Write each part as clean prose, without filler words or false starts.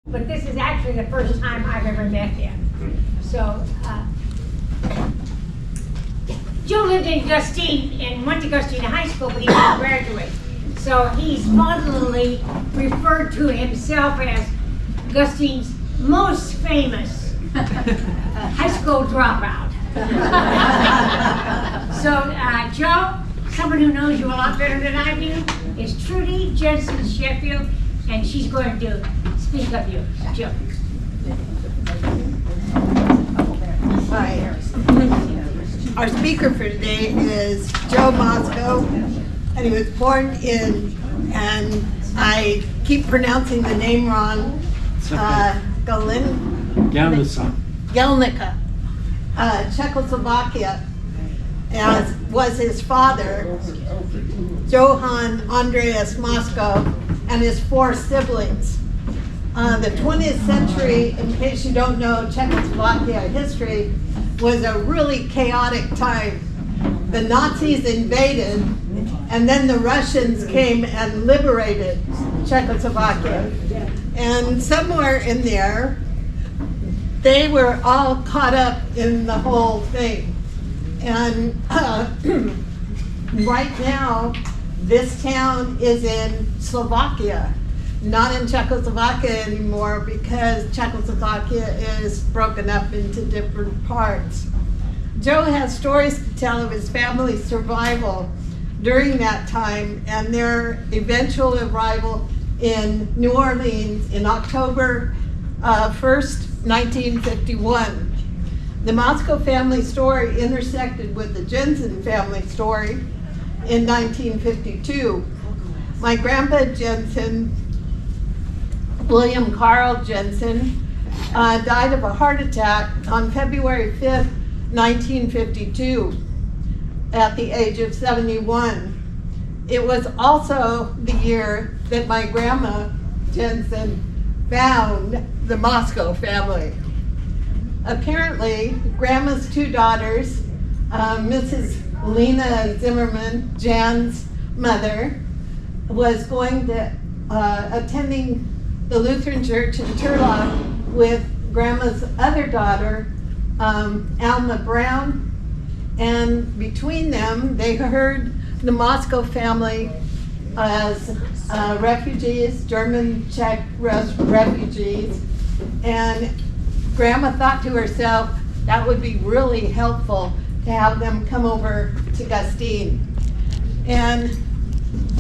But this is actually the first time I've ever met him. So, Joe lived in Gustine and went to Gustine High School, but he didn't graduate. So he's fondly referred to himself as Gustine's most famous high school dropout. So, Joe, someone who knows you a lot better than I do, is Trudy Jensen Sheffield, and she's going to speak of you, Joe. Hi. Our speaker for today is Joe Mosko, and he was born in, and I keep pronouncing the name wrong, Gelnica, Czechoslovakia, as was his father, Johann Andreas Mosko, and his 4 siblings. The 20th century, in case you don't know Czechoslovakia history, was a really chaotic time. The Nazis invaded, and then the Russians came and liberated Czechoslovakia. And somewhere in there, they were all caught up in the whole thing. And right now, this town is in Slovakia, not in Czechoslovakia anymore, because Czechoslovakia is broken up into different parts. Joe has stories to tell of his family's survival during that time and their eventual arrival in New Orleans in October 1st, 1951. The Mosko family story intersected with the Jensen family story in 1952. My grandpa Jensen, William Carl Jensen, died of a heart attack on February 5th, 1952, at the age of 71. It was also the year that my grandma Jensen found the Mosko family. Apparently, Grandma's 2 daughters, Mrs. Lena Zimmerman, Jan's mother, was going to attending the Lutheran Church in Turlock with Grandma's other daughter, Alma Brown, and between them, they heard the Mosko family as refugees, German Czech refugees, and Grandma thought to herself that would be really helpful to have them come over to Gustine. And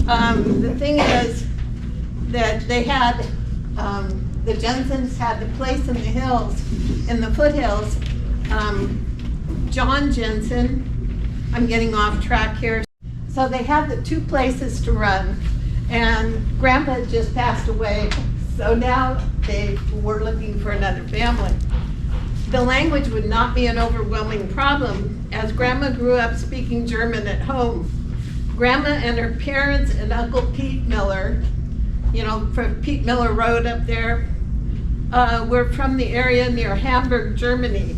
the thing is that they had, the Jensens had the place in the hills, in the foothills. John Jensen, I'm getting off track here. So they had the 2 places to run, and Grandpa had just passed away, so now they were looking for another family. The language would not be an overwhelming problem, as Grandma grew up speaking German at home. Grandma and her parents and Uncle Pete Miller, you know, from Pete Miller Road up there, were from the area near Hamburg, Germany.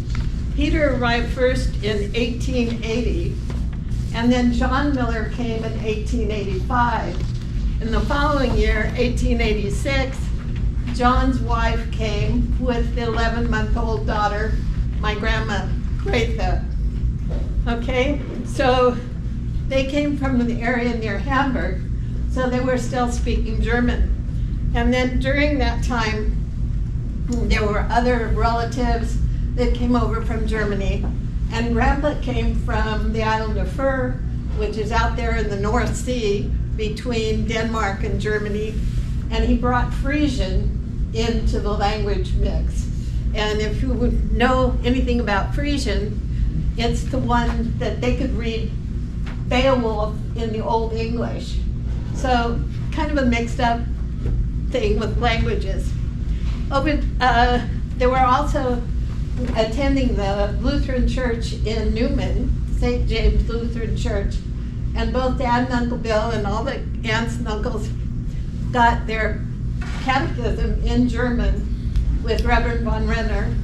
Peter arrived first in 1880, and then John Miller came in 1885. In the following year, 1886, John's wife came with the 11-month-old daughter, my grandma, Greta. Okay, so they came from the area near Hamburg, so they were still speaking German. And then during that time, there were other relatives that came over from Germany, and Grandpa came from the island of Fur, which is out there in the North Sea between Denmark and Germany, and he brought Frisian into the language mix. And if you would know anything about Frisian, it's the one that they could read Beowulf in the Old English. So kind of a mixed up thing with languages. They were also attending the Lutheran Church in Newman, St. James Lutheran Church, and both Dad and Uncle Bill and all the aunts and uncles got their catechism in German with Reverend von Renner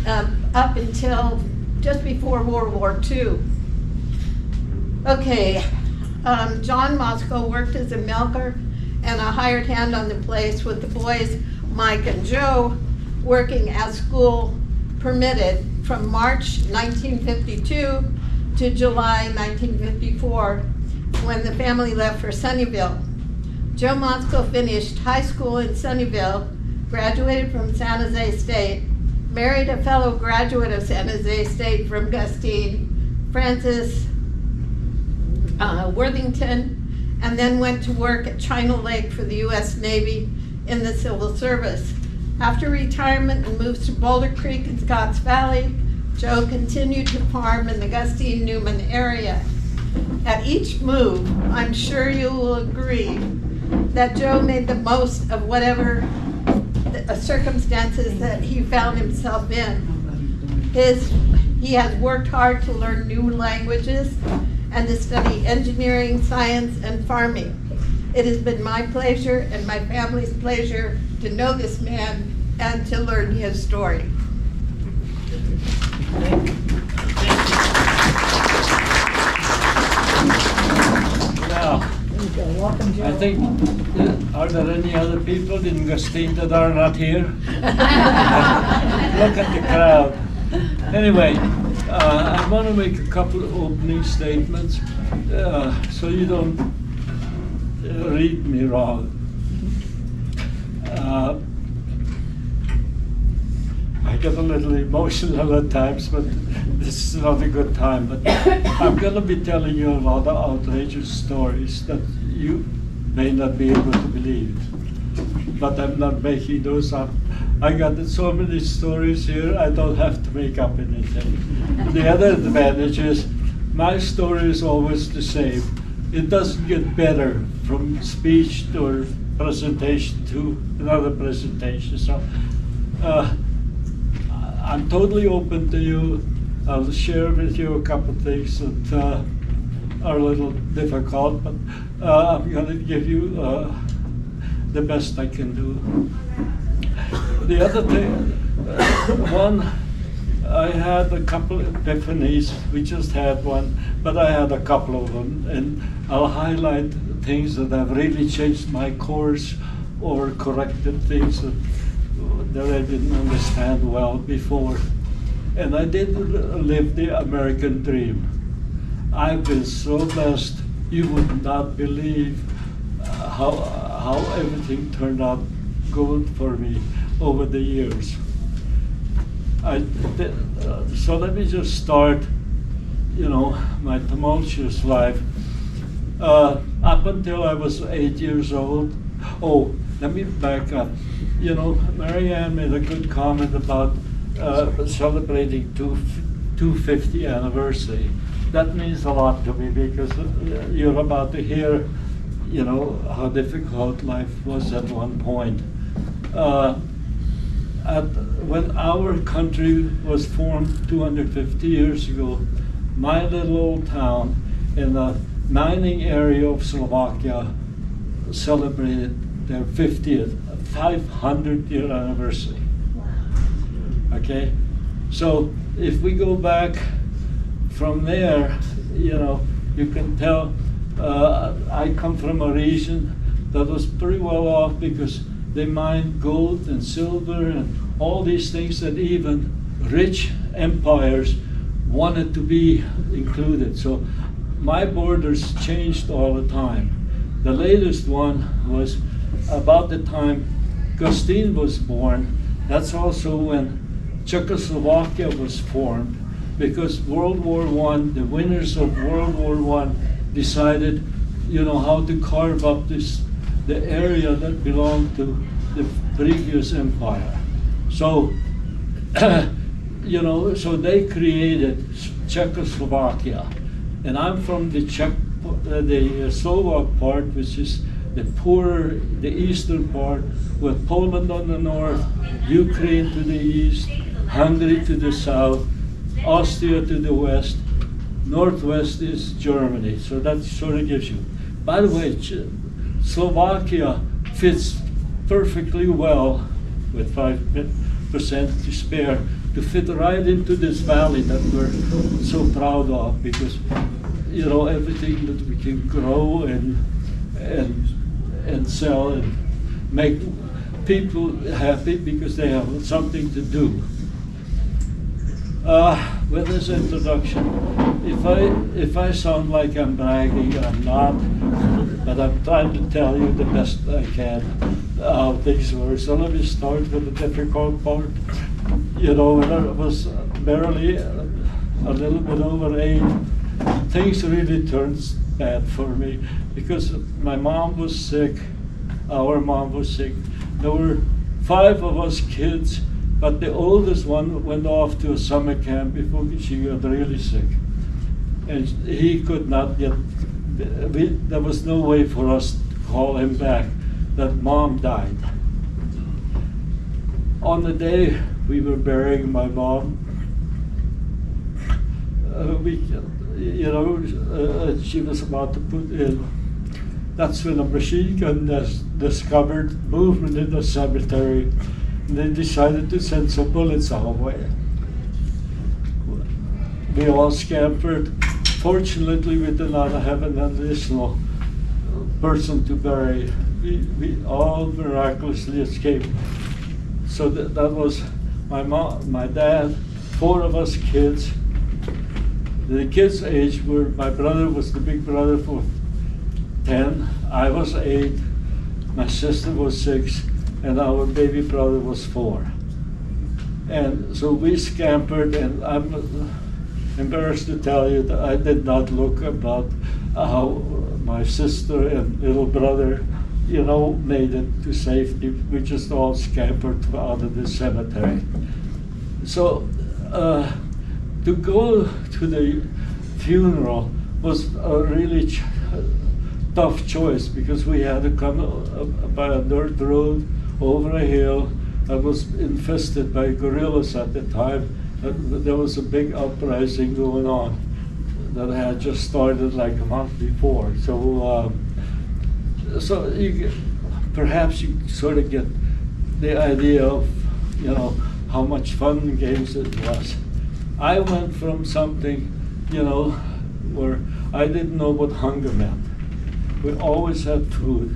up until just before World War II. Okay, John Mosko worked as a milker and a hired hand on the place, with the boys Mike and Joe working as school permitted from March 1952 to July 1954, when the family left for Sunnyvale. Joe Mosko finished high school in Sunnyvale, graduated from San Jose State, married a fellow graduate of San Jose State from Gustine, Francis Worthington, and then went to work at China Lake for the U.S. Navy in the Civil Service. After retirement and moves to Boulder Creek in Scotts Valley, Joe continued to farm in the Gustine-Newman area. At each move, I'm sure you will agree that Joe made the most of whatever circumstances that he found himself in. He has worked hard to learn new languages and to study engineering, science, and farming. It has been my pleasure and my family's pleasure to know this man and to learn his story. Now, I think, are there any other people in Gustine that are not here? Look at the crowd. Anyway, I want to make a couple of opening statements so you don't read me wrong. I get a little emotional at times, but this is not a good time. But I'm going to be telling you a lot of outrageous stories that you may not be able to believe. But I'm not making those up. I got so many stories here, I don't have to make up anything. The other advantage is my story is always the same. It doesn't get better from speech to presentation to another presentation. So I'm totally open to you. I'll share with you a couple of things that are a little difficult, but I'm going to give you the best I can do. The other thing, one, I had a couple of epiphanies. We just had one, but I had a couple of them, and I'll highlight things that have really changed my course or corrected things that I didn't understand well before. And I did live the American dream. I've been so blessed, you would not believe how everything turned out good for me over the years. So let me just start, my tumultuous life. Up until I was 8 years old. Oh, let me back up. Marianne made a good comment about celebrating 250th anniversary. That means a lot to me because you're about to hear, how difficult life was at one point. When our country was formed 250 years ago, my little old town in the mining area of Slovakia celebrated their 500-year anniversary. Okay? So if we go back from there, you can tell I come from a region that was pretty well off because they mined gold and silver and all these things that even rich empires wanted to be included. So my borders changed all the time. The latest one was about the time Gustine was born. That's also when Czechoslovakia was formed, because World War I, the winners of World War I decided, how to carve up the area that belonged to the previous empire. So, so they created Czechoslovakia. And I'm from the Slovak part, which is the poorer, the eastern part, with Poland on the north, Ukraine to the east, Hungary to the south, Austria to the west, northwest is Germany. So that sort of gives you. By the way, Slovakia fits perfectly well with 5% to spare to fit right into this valley that we're so proud of, because everything that we can grow and sell and make people happy because they have something to do. With this introduction, if I sound like I'm bragging, I'm not, but I'm trying to tell you the best I can how things were. So let me start with the difficult part. You know, when I was barely a little bit over 8, things really turned bad for me because my mom was sick, our mom was sick. There were 5 of us kids, but the oldest one went off to a summer camp before she got really sick. And he could not get, there was no way for us to call him back, that mom died. On the day we were burying my mom, she was about to put in. That's when a machine gun discovered movement in the cemetery. And they decided to send some bullets our way. We all scampered. Fortunately, we did not have an additional person to bury. We all miraculously escaped. So that was my mom, my dad, 4 of us kids. The kids' age were, my brother was the big brother for 10, I was 8, my sister was 6, and our baby brother was 4. And so we scampered, and I'm embarrassed to tell you that I did not look about how my sister and little brother, made it to safety. We just all scampered out of the cemetery. So to go to the funeral was a really tough choice because we had to come by a dirt road over a hill that was infested by gorillas at the time. There was a big uprising going on that had just started like a month before. So, perhaps you sort of get the idea of, how much fun and games it was. I went from something, where I didn't know what hunger meant. We always had food.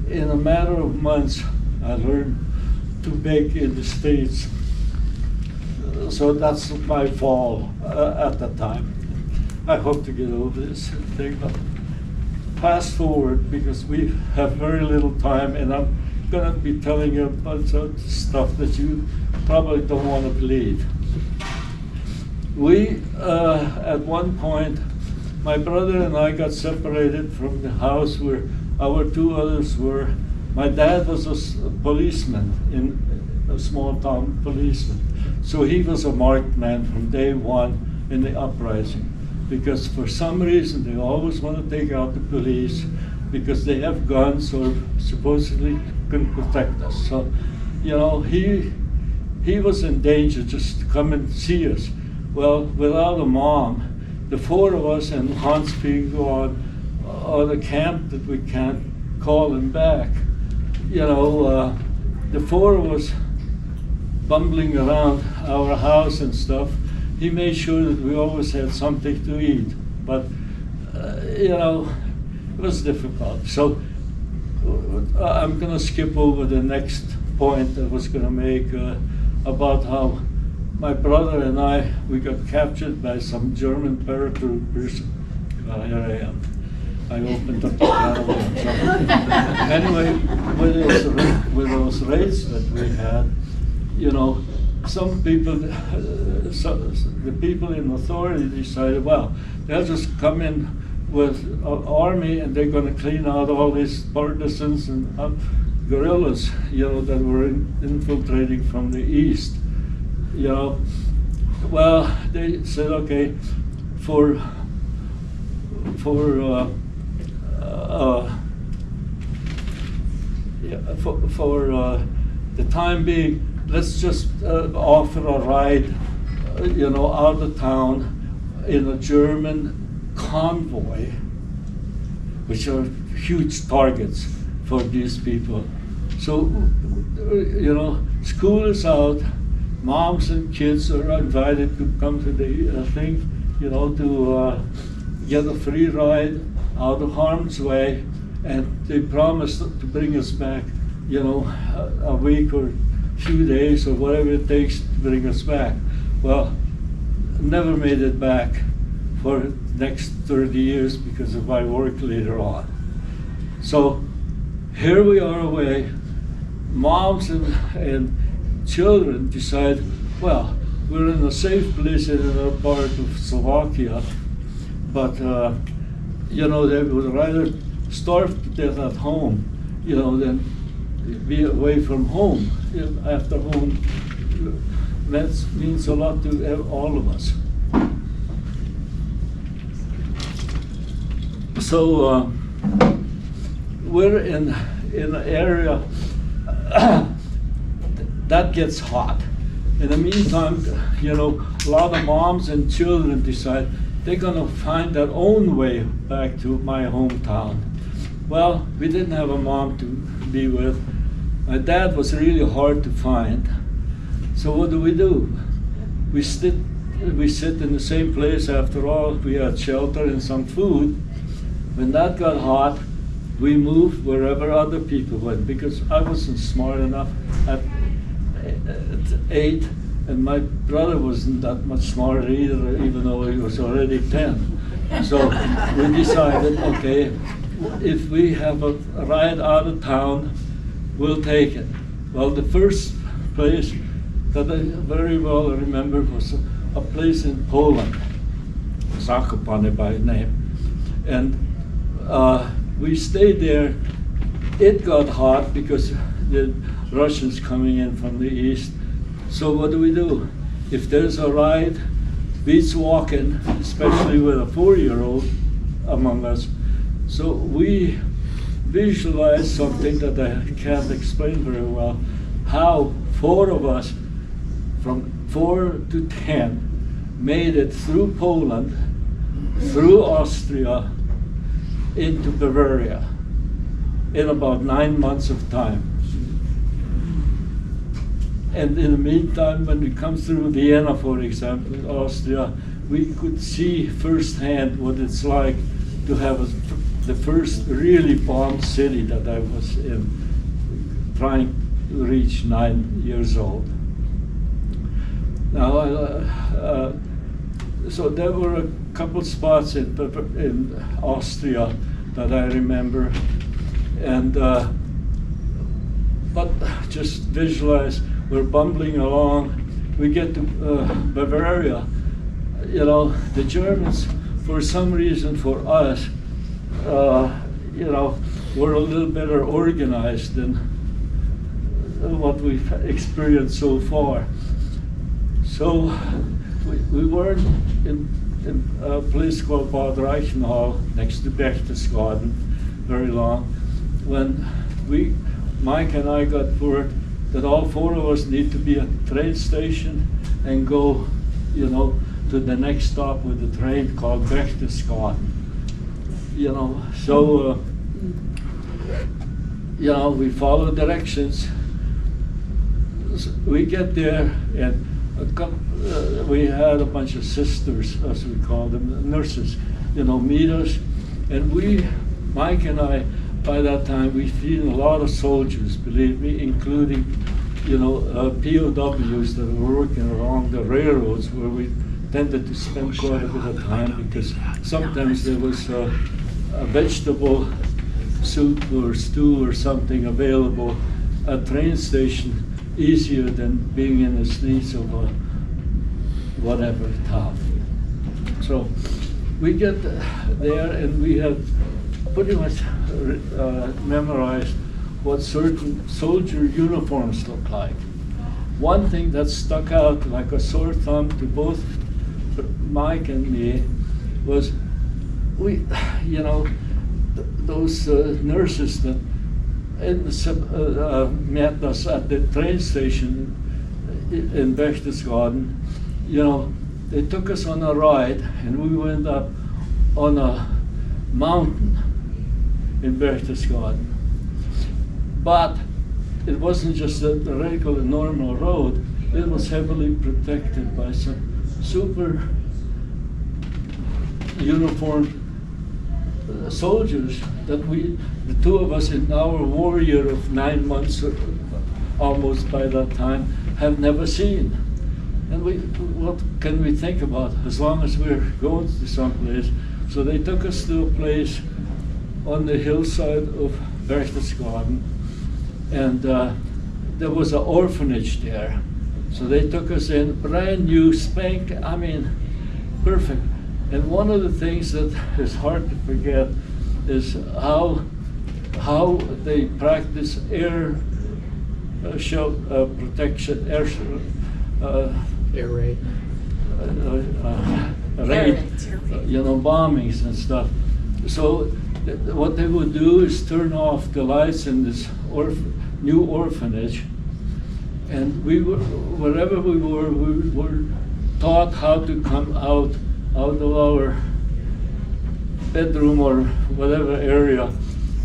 In a matter of months, I learned to bake in the States. So that's my fall at the time. I hope to get over this thing, but fast forward because we have very little time, and I'm gonna be telling you a bunch of stuff that you probably don't want to believe. We, at one point, my brother and I got separated from the house where our 2 others were. My dad was a policeman, in a small town policeman. So he was a marked man from day one in the uprising. Because for some reason they always want to take out the police because they have guns or supposedly can protect us. So, he was in danger just to come and see us. Well, without a mom, the 4 of us and Hans being gone on a camp that we can't call him back. The 4 of us bumbling around our house and stuff, he made sure that we always had something to eat. But, it was difficult. So I'm going to skip over the next point I was going to make about how my brother and we got captured by some German paratroopers. Here I am. I opened up the can. Anyway, with those raids that we had, some people, the people in authority decided, well, they'll just come in with an army and they're going to clean out all these partisans and guerrillas, that were infiltrating from the east. Well, they said, okay, for the time being, let's just offer a ride, out of town in a German convoy, which are huge targets for these people. So, school is out, moms and kids are invited to come to the thing, to get a free ride out of harm's way, and they promised to bring us back you know, a week or few days or whatever it takes to bring us back. Well, never made it back for the next 30 years because of my work later on. So here we are away. Moms and children decide, well, we're in a safe place in another part of Slovakia, but you know, they would rather starve to death at home, you know, than be away from home. After home, that means a lot to all of us. So we're in an area that gets hot. In the meantime, you know, a lot of moms and children decide they're gonna find their own way back to my hometown. Well, we didn't have a mom to be with. My dad was really hard to find. So what do? We sit in the same place. After all, we had shelter and some food. When that got hot, we moved wherever other people went, because I wasn't smart enough at 8, and my brother wasn't that much smarter either, even though he was already 10. So we decided, okay, if we have a ride out of town, we'll take it. Well, the first place that I very well remember was a place in Poland, Zakopane by name. And we stayed there. It got hot because the Russians coming in from the east. So what do? If there's a ride, beats walking, especially with a 4-year-old among us. So we visualized something that I can't explain very well, how 4 of us, from 4 to 10, made it through Poland, through Austria, into Bavaria in about 9 months of time. And in the meantime, when we come through Vienna, for example, in Austria, we could see firsthand what it's like to have the first really bombed city that I was in, trying to reach 9 years old. Now, so there were a couple spots in Austria that I remember, and but just visualize, we're bumbling along, we get to Bavaria. You know, the Germans, for some reason for us, you know, were a little better organized than what we've experienced so far. So we were in a place called Bad Reichenhall, next to Berchtesgaden, very long, when Mike and I got word that all 4 of us need to be at the train station and go, you know, to the next stop with the train called Berchtesgaden. You know, so you know, we follow directions. We get there, and we had a bunch of sisters, as we call them, nurses, you know, meet us, and Mike and I, by that time, we've seen a lot of soldiers, believe me, including, you know, POWs that were working along the railroads, where we tended to spend quite a bit of time, because sometimes there was a vegetable soup or stew or something available at train station, easier than being in the streets of whatever town. So we get there, and we have pretty much memorized what certain soldier uniforms look like. One thing that stuck out like a sore thumb to both Mike and me was you know, those nurses that met us at the train station in Berchtesgaden. You know, they took us on a ride, and we went up on a mountain in Berchtesgaden. But it wasn't just a regular normal road, it was heavily protected by some super uniformed soldiers that the two of us in our war year of 9 months, almost by that time, have never seen. And what can we think about as long as we're going to someplace? So they took us to a place on the hillside of Berchtesgaden, and there was an orphanage there. So they took us in, brand new, perfect. And one of the things that is hard to forget is how they practice air protection, air raid, bombings and stuff. So what they would do is turn off the lights in this new orphanage, and wherever we were taught how to come out of our bedroom or whatever area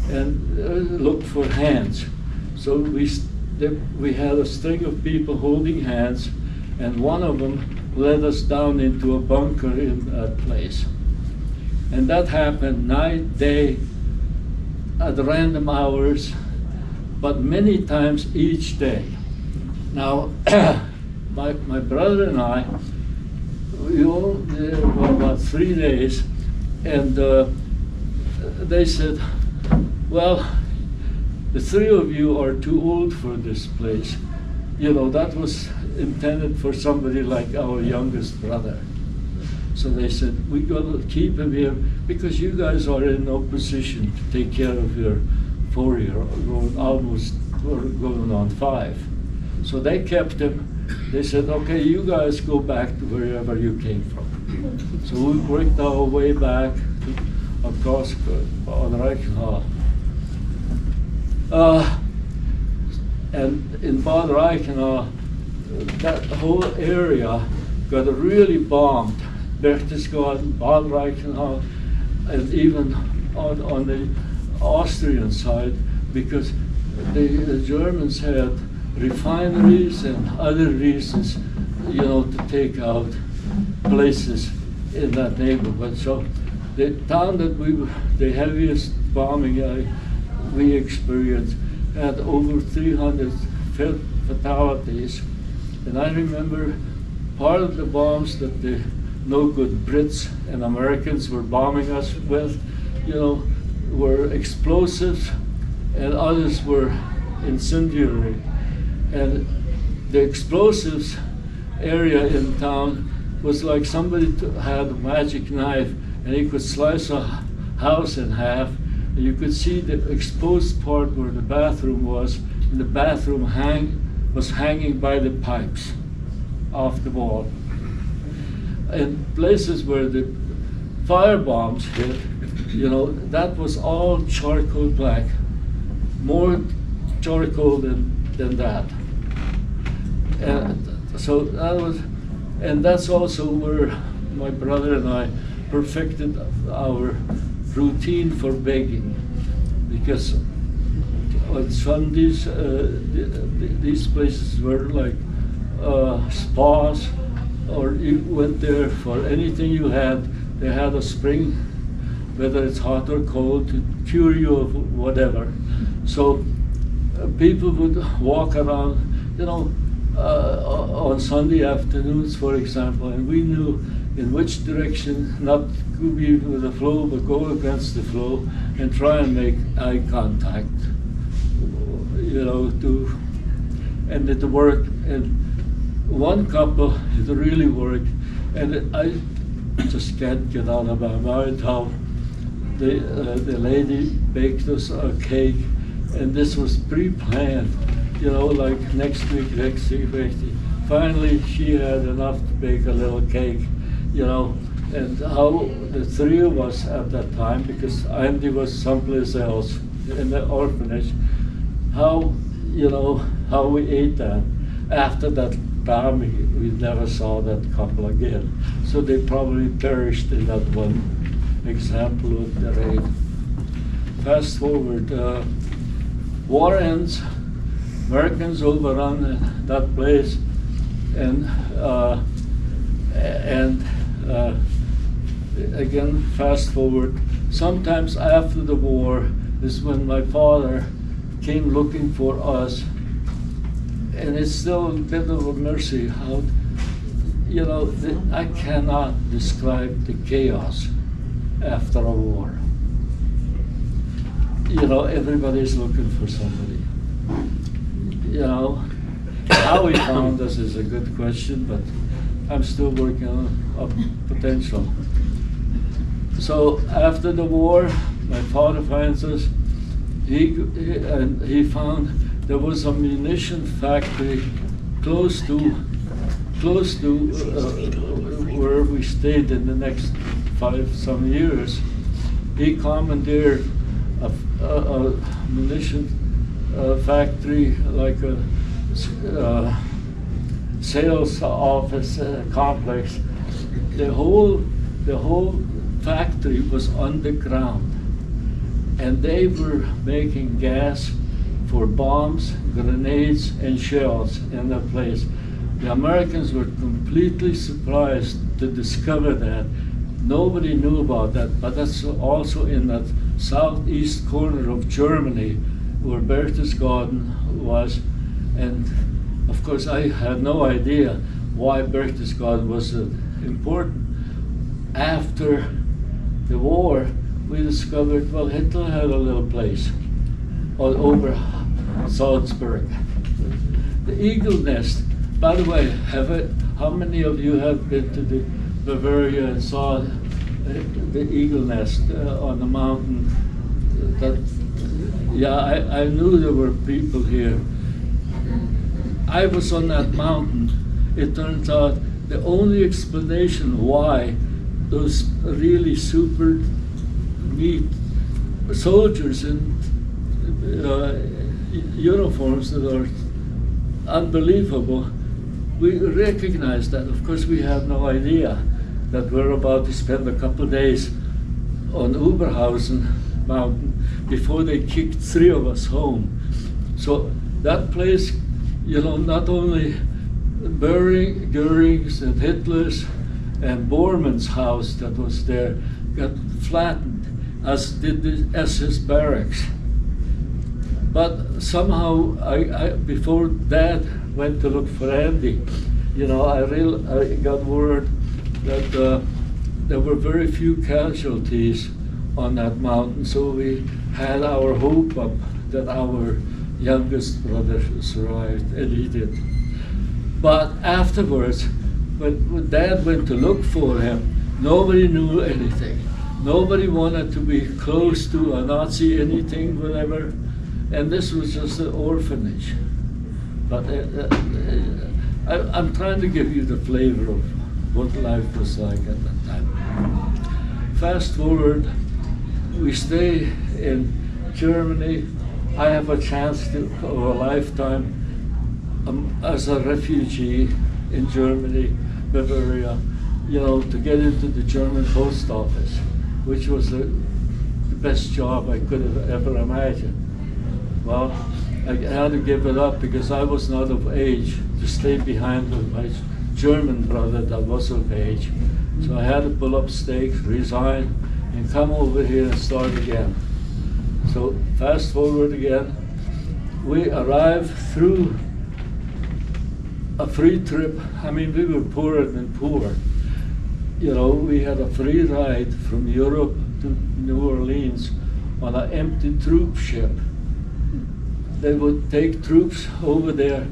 and look for hands. So we had a string of people holding hands, and one of them led us down into a bunker in that place. And that happened night, day, at random hours, but many times each day. Now, my brother and I, we were there for about 3 days, and they said, well, the three of you are too old for this place. That was intended for somebody like our youngest brother. So they said, we got to keep him here because you guys are in no position to take care of your 4-year-old, almost going on 5. So they kept him. They said, okay, you guys go back to wherever you came from. So we worked our way back across on Reichenhall. And in Bad Reichenhall, that whole area got really bombed. Berchtesgaden, Bad Reichenhall, and even on the Austrian side, because the Germans had refineries and other reasons, to take out places in that neighborhood. So the town that the heaviest bombing we experienced had over 300 fatalities. And I remember part of the bombs that the no-good Brits and Americans were bombing us with, were explosives, and others were incendiary. And the explosives area in town was like somebody had a magic knife and he could slice a house in half, and you could see the exposed part where the bathroom was, and the bathroom was hanging by the pipes off the wall. And places where the fire bombs hit, that was all charcoal black, more charcoal than that. And so that's also where my brother and I perfected our routine for begging, because on Sundays these places were like spas, or you went there for anything you had. They had a spring, whether it's hot or cold, to cure you of whatever. So people would walk around, on Sunday afternoons, for example, and we knew in which direction not to be with the flow, but go against the flow and try and make eye contact, and it worked. And one couple, it really worked, and I just can't get out of my mind how the lady baked us a cake, and this was pre-planned, like next week. Finally, she had enough to bake a little cake, and how the three of us at that time, because Andy was someplace else in the orphanage, how we ate that. After that time, we never saw that couple again. So they probably perished in that one example of the raid. Fast forward, war ends, Americans overrun that place, and again, fast forward, sometimes after the war is when my father came looking for us. And it's still a bit of a mercy how, you know, I cannot describe the chaos after a war. You know, everybody's looking for somebody. You know, how he found us is a good question, but I'm still working on a potential. So after the war, my father finds us. He found there was a munition factory close to where we stayed in the next 5 some years. He commandeered a munition factory, like a sales office complex. The whole factory was underground, and they were making gas for bombs, grenades, and shells in that place. The Americans were completely surprised to discover that. Nobody knew about that, but that's also in that southeast corner of Germany where Berchtesgaden was. And of course, I had no idea why Berchtesgaden was important. After the war, we discovered, well, Hitler had a little place all over Salzburg. The Eagle Nest, by the way, how many of you have been to the Bavaria and saw the Eagle Nest on the mountain? I knew there were people here. I was on that mountain. It turns out the only explanation why those really super neat soldiers in uniforms that are unbelievable, we recognize that. Of course, we have no idea that we're about to spend a couple of days on Oberhausen mountain before they kicked 3 of us home. So that place, you know, not only Goering's and Hitler's and Bormann's house that was there got flattened, as did the SS barracks. But somehow, before Dad went to look for Andy, you know, I got word that there were very few casualties on that mountain, so we had our hope up that our youngest brother survived, and he did. But afterwards, when Dad went to look for him, nobody knew anything. Nobody wanted to be close to a Nazi anything, whatever. And this was just an orphanage. But I'm trying to give you the flavor of what life was like at that time. Fast forward, we stay in Germany. I have a chance of a lifetime as a refugee in Germany, Bavaria, you know, to get into the German post office, which was the best job I could have ever imagined. Well, I had to give it up because I was not of age to stay behind with my German brother that was of age. So I had to pull up stakes, resign, and come over here and start again. So fast forward again, we arrived through a free trip. I mean, we were poorer than poor. You know, we had a free ride from Europe to New Orleans on an empty troop ship. They would take troops over there.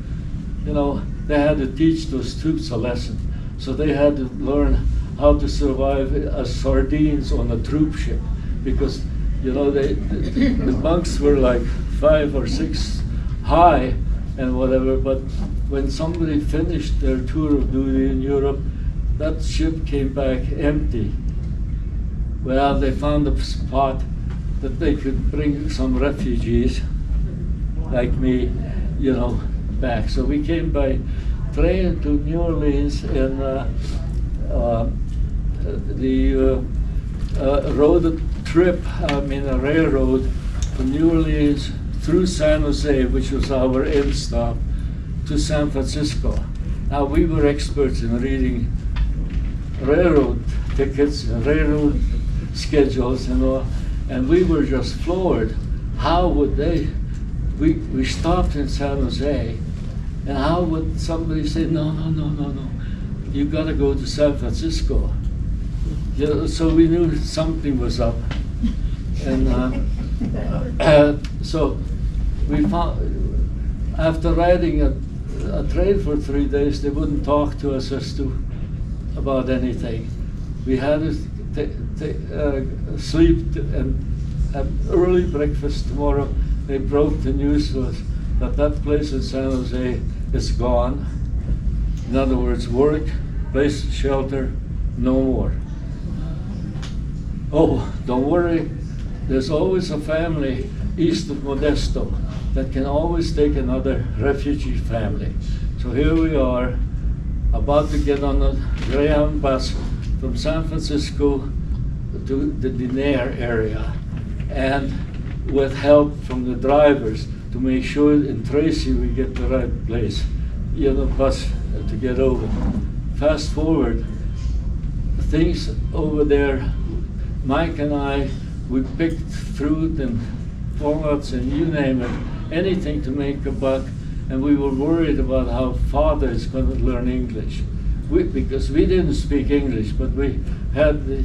You know, they had to teach those troops a lesson. So they had to learn how to survive as sardines on a troop ship, because, you know, the bunks were like 5 or 6 high and whatever, but when somebody finished their tour of duty in Europe, that ship came back empty. Well, they found a spot that they could bring some refugees like me, you know, back. So we came by train to New Orleans, and the road trip, a railroad from New Orleans through San Jose, which was our end stop, to San Francisco. Now, we were experts in reading railroad tickets and railroad schedules and all, and we were just floored. How would they? We stopped in San Jose, and how would somebody say, no, you got to go to San Francisco? You know, so we knew something was up, and so we found, after riding a train for 3 days, they wouldn't talk to us as to about anything. We had to sleep and have early breakfast tomorrow. They broke the news to us that that place in San Jose is gone. In other words, work, place, shelter, no more. Oh, don't worry. There's always a family east of Modesto that can always take another refugee family. So here we are, about to get on a Greyhound bus from San Francisco to the Dinair area, and with help from the drivers to make sure in Tracy we get the right place, bus to get over. Fast forward, things over there, Mike and I, we picked fruit and walnuts and you name it, anything to make a buck, and we were worried about how father is going to learn English. Because we didn't speak English, but we had the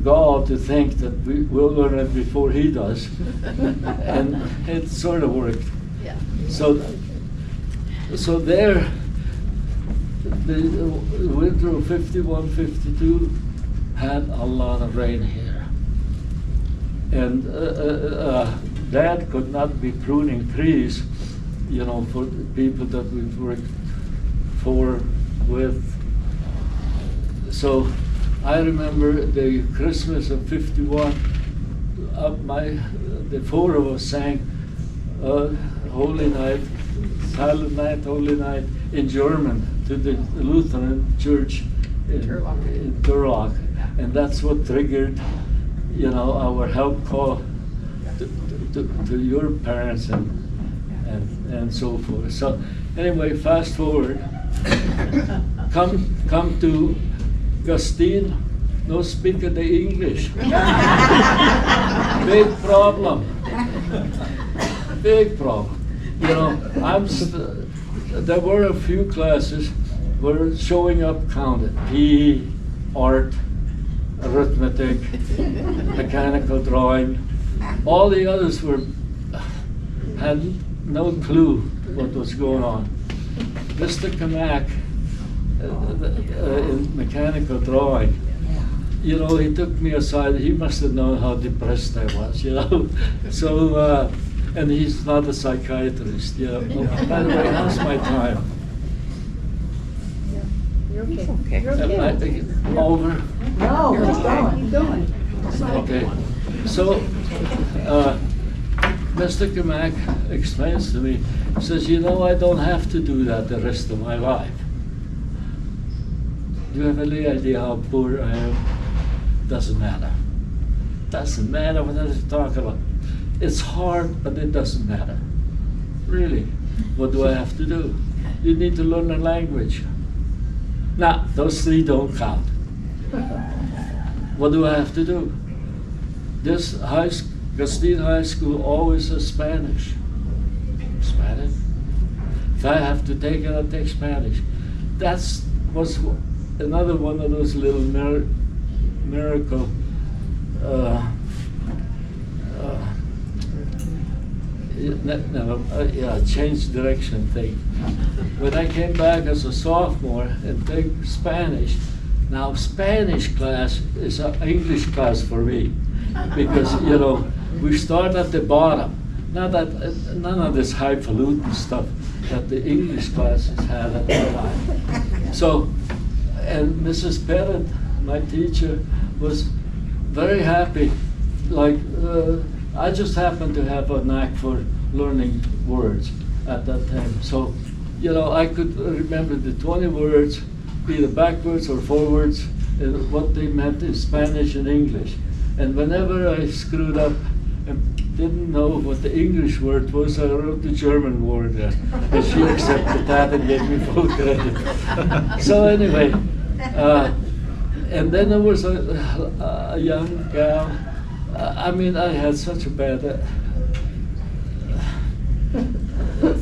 gall to think that we will learn it before he does, and it sort of worked. Yeah. So there, the winter of 51, 52 had a lot of rain here, and Dad could not be pruning trees, for the people that we've worked with. So I remember the Christmas of 51, the four of us sang Holy Night, Silent Night, Holy Night in German to the Lutheran church in Turlock. And that's what triggered, our help call to your parents and so forth. So anyway, fast forward, come to Gustine, no speak the English. Big problem. Big problem. There were a few classes where showing up counted. PE, art, arithmetic, mechanical drawing. All the others had no clue what was going on. Mr. Kamak, in mechanical drawing, he took me aside. He must have known how depressed I was, So, and he's not a psychiatrist, By the way, how's my time? You're okay. Am I over? No, keep going. Okay. So, Mr. Kamak explains to me, says, I don't have to do that the rest of my life. Do you have any idea how poor I am? Doesn't matter. Doesn't matter what I'm talking about. It's hard, but it doesn't matter. Really. What do I have to do? You need to learn a language. Now, those three don't count. What do I have to do? This Gustine High School always has Spanish. Spanish? If I have to take it, I'll take Spanish. That was another one of those little miracle change direction thing. When I came back as a sophomore and take Spanish, now Spanish class is an English class for me, because we start at the bottom. None of this highfalutin stuff that the English classes had at the time. So, and Mrs. Pettit, my teacher, was very happy. I just happened to have a knack for learning words at that time. So, I could remember the 20 words, either backwards or forwards, and what they meant in Spanish and English. And whenever I screwed up and didn't know what the English word was, I wrote the German word there. And she accepted that and gave me full credit. So anyway, And then there was a young gal. I mean, I had such a bad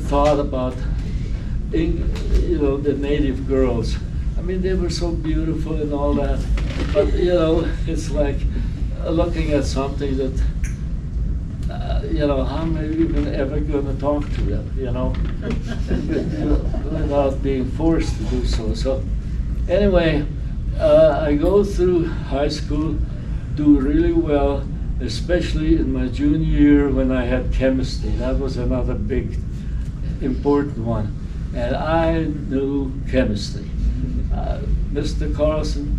thought about, the native girls. I mean, they were so beautiful and all that, but it's like looking at something that, how am I even ever going to talk to them, without being forced to do so. So anyway, I go through high school, do really well, especially in my junior year when I had chemistry. That was another big, important one. And I knew chemistry. Mr. Carlson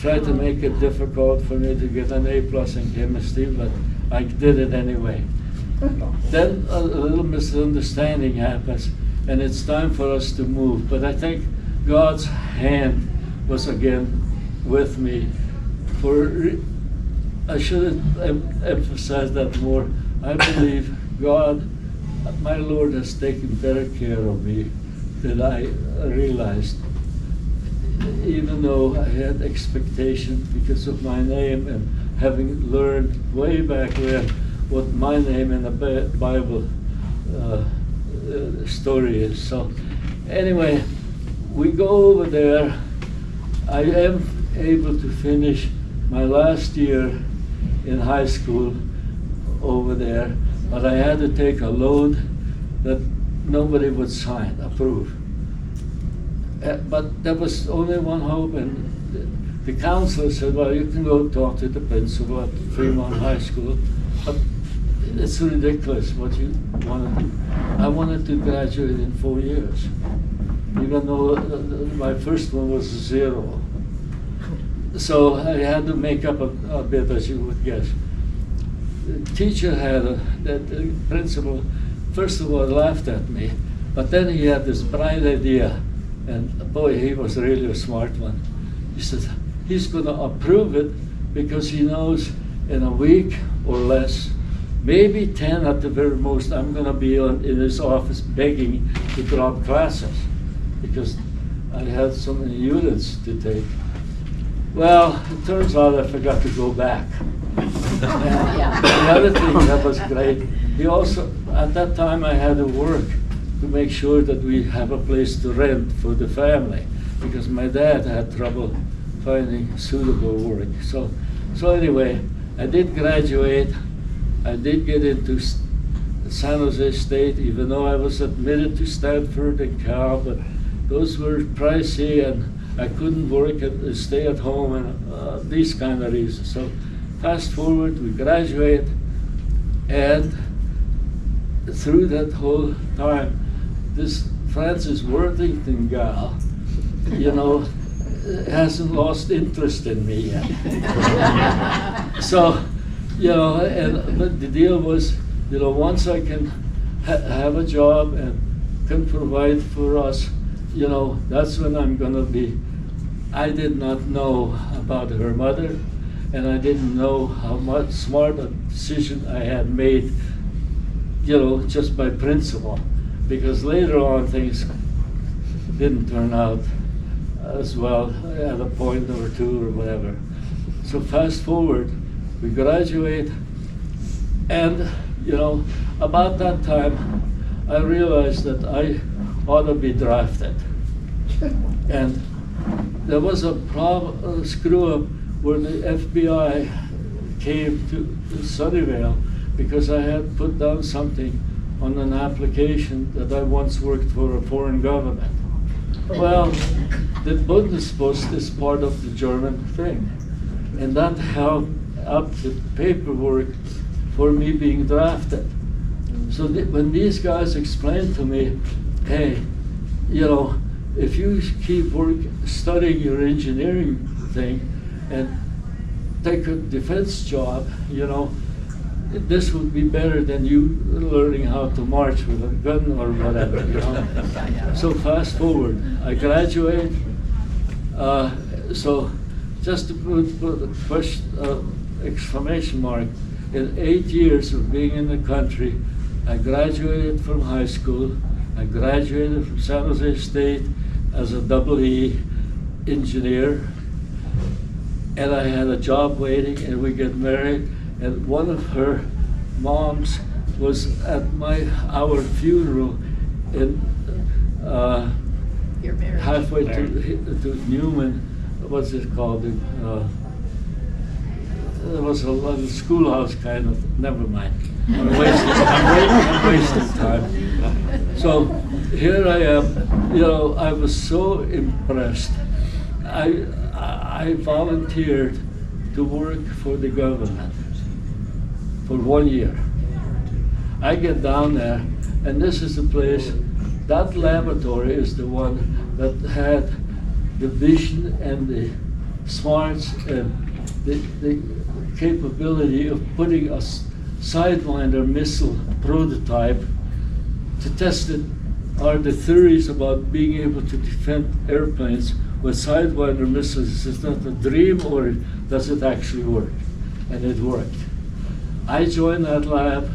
tried to make it difficult for me to get an A+ in chemistry, but I did it anyway. Then a little misunderstanding happens, and it's time for us to move. But I think God's hand was again with me. I should have emphasized that more. I believe God, my Lord, has taken better care of me than I realized. Even though I had expectations because of my name and having learned way back then what my name in the Bible story is. So anyway, we go over there. I am able to finish my last year in high school over there, but I had to take a load that nobody would approve. But there was only one hope, and the counselor said, well, you can go talk to the principal at Fremont High School, but it's ridiculous what you want to do. I wanted to graduate in 4 years, even though my first one was 0. So I had to make up a bit, as you would guess. The teacher the principal, first of all, laughed at me, but then he had this bright idea, and boy, he was really a smart one. He said, he's going to approve it because he knows in a week or less, maybe 10 at the very most, I'm going to be in his office begging to drop classes because I had so many units to take. Well, it turns out I forgot to go back. The other thing that was great, he also, at that time I had to work to make sure that we have a place to rent for the family because my dad had trouble finding suitable work. So anyway, I did graduate. I did get into San Jose State, even though I was admitted to Stanford and Cal, but those were pricey and I couldn't work and stay at home and these kind of reasons. So fast forward, we graduate, and through that whole time, this Frances Worthington gal, hasn't lost interest in me yet. So, but the deal was, once I can have a job and can provide for us, that's when I'm going to be. I did not know about her mother, and I didn't know how much smart a decision I had made, just by principle, because later on things didn't turn out as well at a point or two or whatever. So fast forward, we graduate, and about that time, I realized that I ought to be drafted. And there was a screw up where the FBI came to Sunnyvale because I had put down something on an application that I once worked for a foreign government. Well, the Bundespost is part of the German thing, and that held up the paperwork for me being drafted. So when these guys explained to me, hey, if you keep studying your engineering thing and take a defense job, this would be better than you learning how to march with a gun or whatever. So fast forward, I graduate. So just to put a exclamation mark, in 8 years of being in the country, I graduated from high school. I graduated from San Jose State as a double E engineer. and I had a job waiting, and we get married, and one of her moms was at our funeral in You're married. halfway to Newman. What's it called? It was a little schoolhouse kind of. Never mind. I'm wasting time. So here I am. You know, I was so impressed. I volunteered to work for the government for 1 year. I get down there, and this is the place. That laboratory is the one that had the vision and the smarts and the capability of putting a Sidewinder missile prototype to test it, are the theories about being able to defend airplanes with Sidewinder missiles. Is that a dream, or does it actually work? And it worked. I joined that lab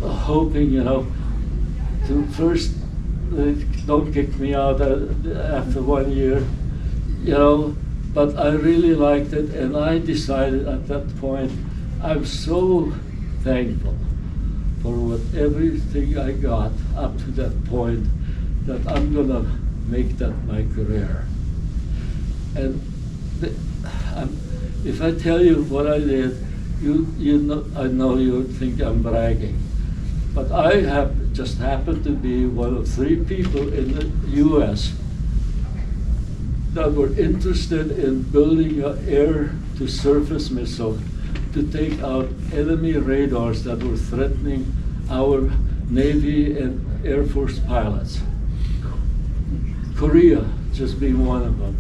hoping, to first, don't kick me out after 1 year, but I really liked it, and I decided at that point, I'm so thankful for everything I got up to that point, that I'm gonna make that my career. And if I tell you what I did, I know you would think I'm bragging, but I just happened to be one of 3 people in the U.S. that were interested in building an air-to-surface missile to take out enemy radars that were threatening our Navy and Air Force pilots. Korea just being one of them,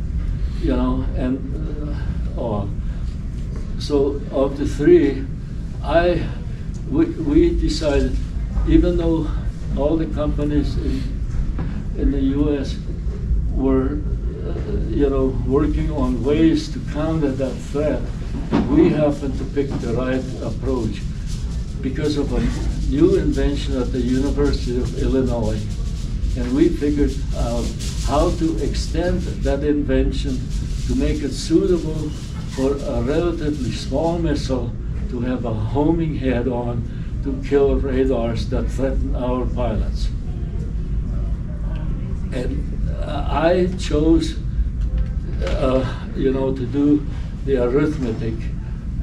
and all. So of the 3, we decided, even though all the companies in the U.S. were, working on ways to counter that threat, we happened to pick the right approach because of a new invention at the University of Illinois. And we figured out how to extend that invention to make it suitable for a relatively small missile to have a homing head on to kill radars that threaten our pilots. And I chose, to do the arithmetic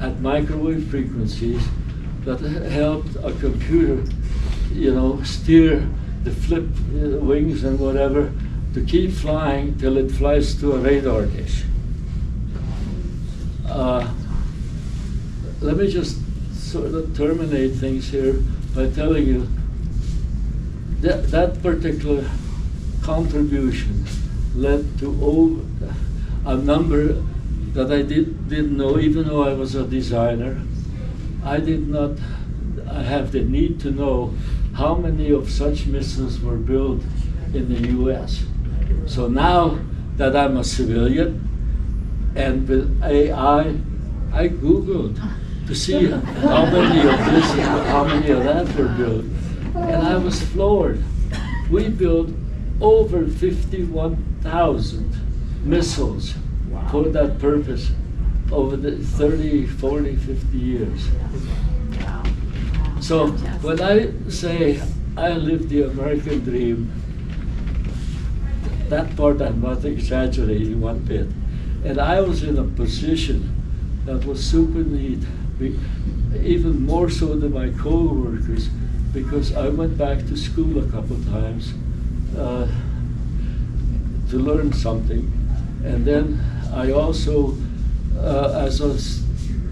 at microwave frequencies that helped a computer, steer the flip wings and whatever to keep flying till it flies to a radar dish. Let me just sort of terminate things here by telling you that particular contribution led to a number that I didn't know, even though I was a designer. I have the need to know how many of such missiles were built in the US. So now that I'm a civilian, and with AI, I Googled to see how many of this and how many of that were built. And I was floored. We built over 51,000 missiles for that purpose over the 30, 40, 50 years. So when I say I live the American dream, that part I'm not exaggerating one bit. And I was in a position that was super neat, even more so than my co-workers, because I went back to school a couple times to learn something. And then I also, as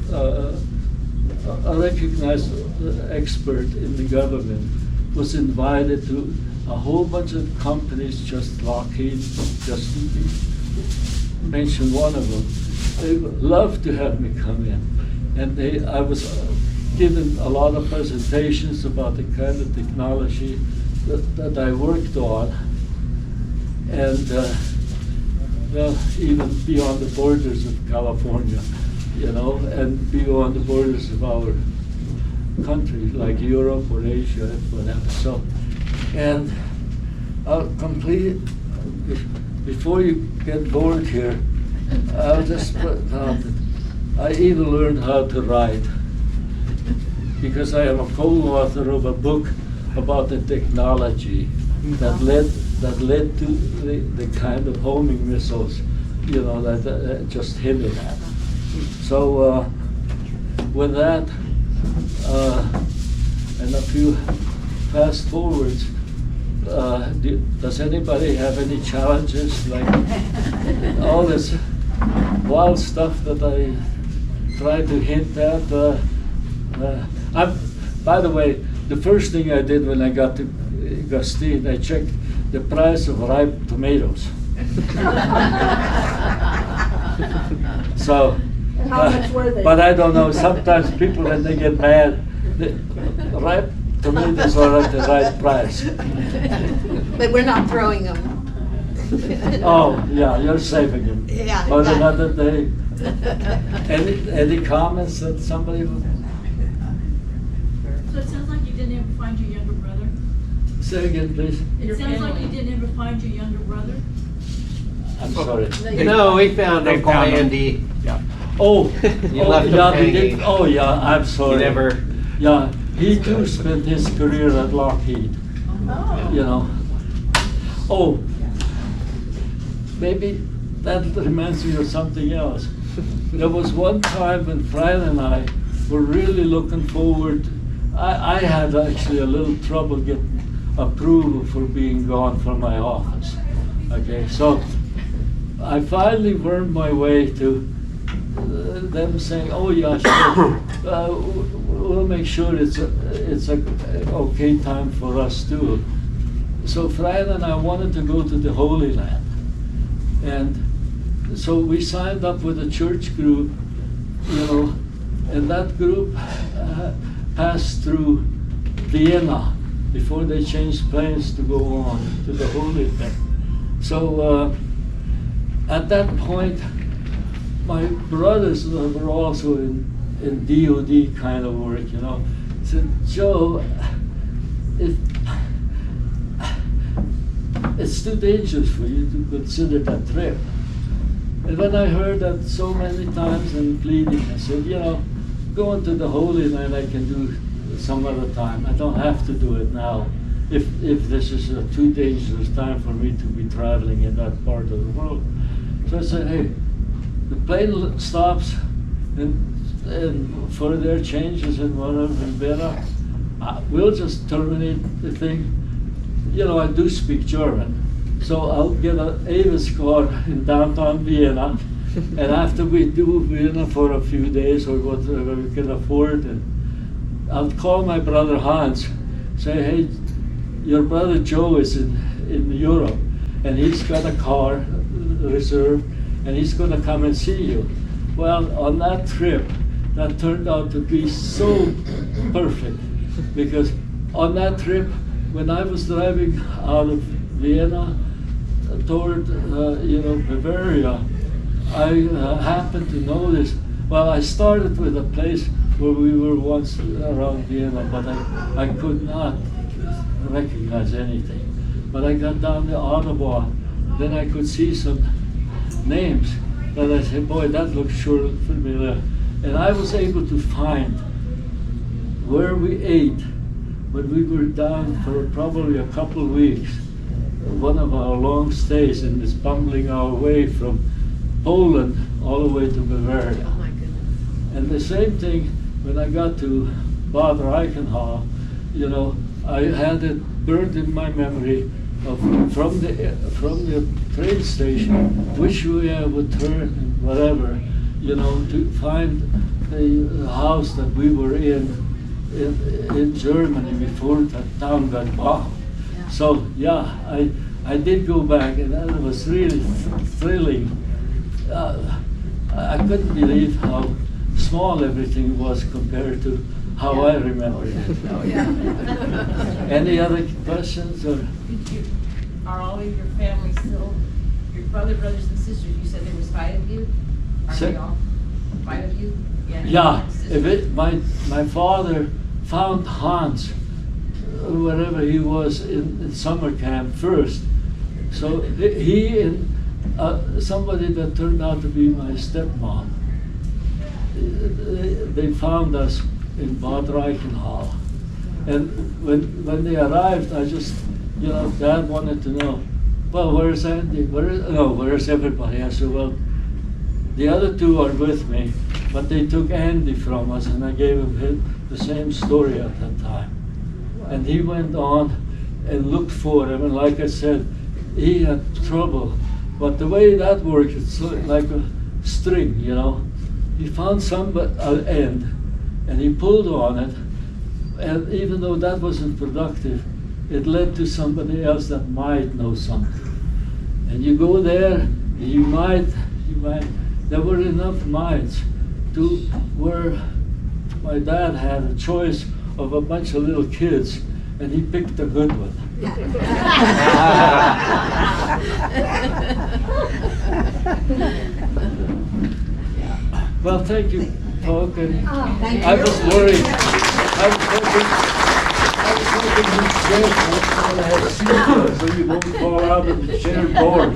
a recognized expert in the government, was invited to a whole bunch of companies, just Lockheed, just to mention one of them. They would love to have me come in. And I was given a lot of presentations about the kind of technology that I worked on. And even beyond the borders of California, and beyond the borders of our countries like Europe or Asia, whatever. So, and I'll complete, before you get bored here, I'll just put out that I even learned how to write because I am a co-author of a book about the technology that led to the kind of homing missiles, you know, that just hinted at. So with that, and a few fast forwards, does anybody have any challenges like all this wild stuff that I tried to hint at? By the way, the first thing I did when I got to Gustine, I checked the price of ripe tomatoes. So, And how much were they? but I don't know. Sometimes people, when they get mad, ripe tomatoes are at the right price. But we're not throwing them. Oh, yeah, you're saving them. Yeah, For exactly. another day. Any comments that somebody would So it sounds like you didn't ever find your younger brother? say again, please? It sounds like you didn't ever find your younger brother? I'm sorry. No, we found They Uncle found him. Andy. Yeah. Oh, You oh, left him yeah, they hanging. did. Oh, yeah, I'm sorry. You never. Yeah, he too spent his career at Lockheed, you know. Oh, maybe that reminds me of something else. There was one time when Fran and I were really looking forward. I had actually a little trouble getting approval for being gone from my office. Okay, so I finally wormed my way to them saying, "Oh yeah, sure. We'll make sure it's a okay time for us too." So Fran and I wanted to go to the Holy Land, and so we signed up with a church group, you know, and that group passed through Vienna before they changed planes to go on to the Holy Land. So at that point, my brothers were also in DOD kind of work, you know. Said, "Joe, it's too dangerous for you to consider that trip." And when I heard that so many times and pleading, I said, "You know, going to the Holy Land I can do some other time. I don't have to do it now. If this is a too dangerous time for me to be traveling in that part of the world." So I said, "Hey, the plane stops and for their changes and whatever in Vienna, we'll just terminate the thing. You know, I do speak German, so I'll get an Avis car in downtown Vienna, and after we do Vienna for a few days or whatever we can afford, and I'll call my brother Hans, say, hey, your brother Joe is in Europe, and he's got a car reserved, and he's going to come and see you." Well, on that trip, that turned out to be so perfect, because on that trip, when I was driving out of Vienna toward, Bavaria, I happened to notice, well, I started with a place where we were once around Vienna, but I could not recognize anything. But I got down the Autobahn, then I could see some names that I said, boy, that looks sure familiar. And I was able to find where we ate when we were down for probably a couple of weeks, one of our long stays in this bumbling our way from Poland all the way to Bavaria. Oh my goodness. And the same thing when I got to Bad Reichenhall, you know, I had it burned in my memory of from the train station, which way I would turn and whatever, you know, to find the house that we were in Germany before that town got bombed. Yeah. So yeah, I did go back, and that was really thrilling. I couldn't believe how small everything was compared to how I remember it. Oh, yeah. Any other questions? Or? Are all of your family still, your brothers and sisters, you said there was 5 of you? Are Sir? they all 5 of you? Yeah, sisters? my father found Hans, wherever he was in summer camp first. So he and somebody that turned out to be my stepmom. They found us in Bad Reichenhall. And when they arrived, I just, Dad wanted to know, well, where's Andy? Where's everybody? I said, well, the other two are with me, but they took Andy from us, and I gave him the same story at that time. And he went on and looked for him, and like I said, he had trouble. But the way that works, it's like a string, He found some end, and he pulled on it, and even though that wasn't productive, it led to somebody else that might know something. And you go there, and you might, there were enough mites to where my dad had a choice of a bunch of little kids, and he picked a good one. Well, thank you, Paul. And I was worried. I was hoping you'd share so you won't fall out of the chair board.